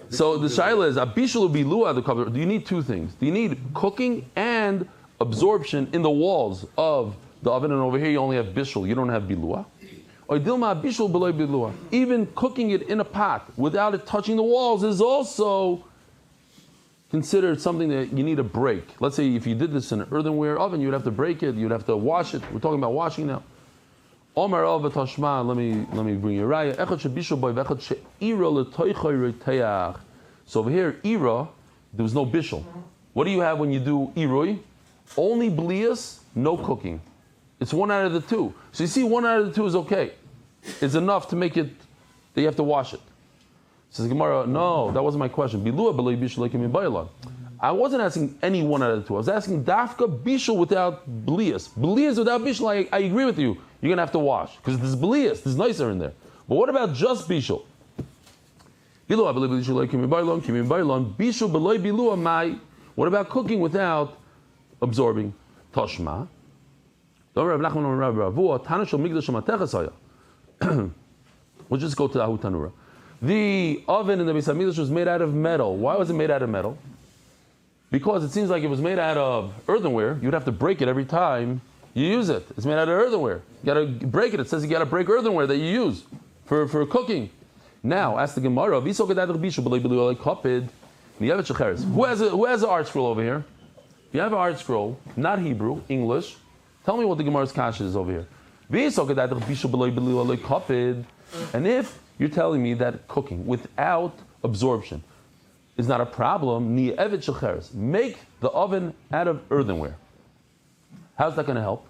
So the shaila is, abishul bilua the cover. Do you need two things? Do you need cooking and absorption in the walls of the oven? And over here you only have bishul, you don't have bilua. Or dilma bishul below bilua. Even cooking it in a pot without it touching the walls is also considered something that you need to break. Let's say if you did this in an earthenware oven, you'd have to break it, you'd have to wash it. We're talking about washing now. Omar al v'tashma, let me bring you a raya. Echad shebishul boy v'echad she'ira l'toichoy reiteach. So over here, ira, there was no bishul. What do you have when you do iroi? Only blias, no cooking. It's one out of the two. So you see, one out of the two is okay. It's enough to make it that you have to wash it. Says Gemara, no, that wasn't my question. I wasn't asking any one out of the two. I was asking dafka bishul without blias. Blias without bishul, I agree with you. You're going to have to wash. Because there's blias, there's nicer in there. But what about just bishul? What about cooking without absorbing? Toshma. We'll just go to the Ahutanura. The oven in the Beis Hamikdash was made out of metal. Why was it made out of metal? Because it seems like it was made out of earthenware. You'd have to break it every time you use it. It's made out of earthenware. You got to break it. It says you got to break earthenware that you use for cooking. Now, ask the Gemara. Who has an art scroll over here? If you have an art scroll, not Hebrew, English, tell me what the Gemara's kasha is over here. And if you're telling me that cooking without absorption is not a problem, make the oven out of earthenware. How's that going to help?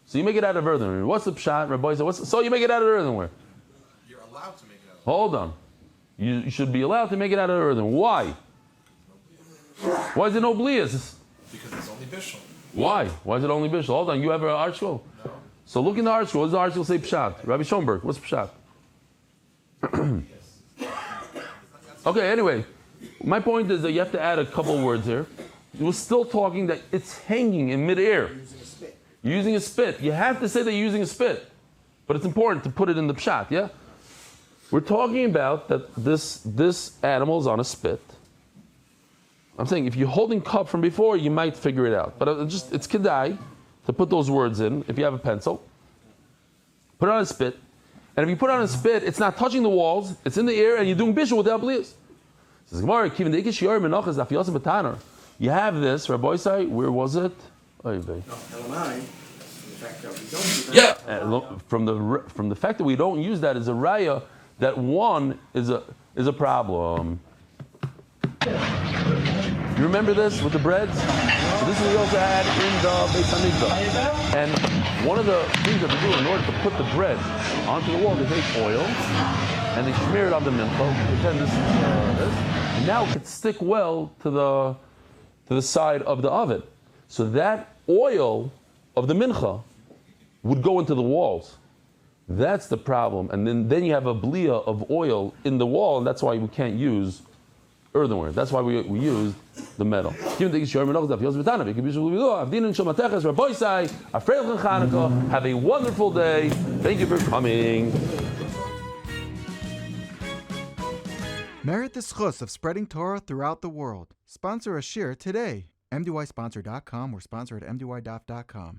So you make it out of earthenware. What's the pshat? Rabbi said, so you make it out of earthenware. You're allowed to make it out. Hold on. You should be allowed to make it out of earthenware. Why? Why is it no blias? Because it's only bishul. Why? Why is it only bishul? Hold on. You have an art scroll? No. So look in the art scroll. What does the art scroll say pshat? Rabbi Schoenberg, what's pshat? Okay, anyway. My point is that you have to add a couple words here. We're still talking that it's hanging in midair. You're using a spit. You have to say that you're using a spit. But it's important to put it in the pshat, yeah? We're talking about that this animal is on a spit. I'm saying if you're holding cup from before, you might figure it out. But it's kedai to put those words in if you have a pencil. Put it on a spit. And if you put it on a spit, it's not touching the walls, it's in the air, and you're doing bishul without blias. Says Gemara, you have this, Rabbi Isai, where was it? Yeah. From the fact that we don't use that as a raya, that one is a problem. You remember this with the breads? So this is what we also had in the Beis Hamikdash. And one of the things that they do in order to put the bread onto the wall, they take oil and they smear it on the mincha. Pretend this is and now it could stick well to the side of the oven. So that oil of the mincha would go into the walls. That's the problem. And then you have a blia of oil in the wall, and that's why we can't use earthenware. That's why we use the metal. Have a wonderful day. Thank you for coming. Merit the schus of spreading Torah throughout the world. Sponsor a shir today. MDYsponsor.com or sponsor at MDYDaf.com.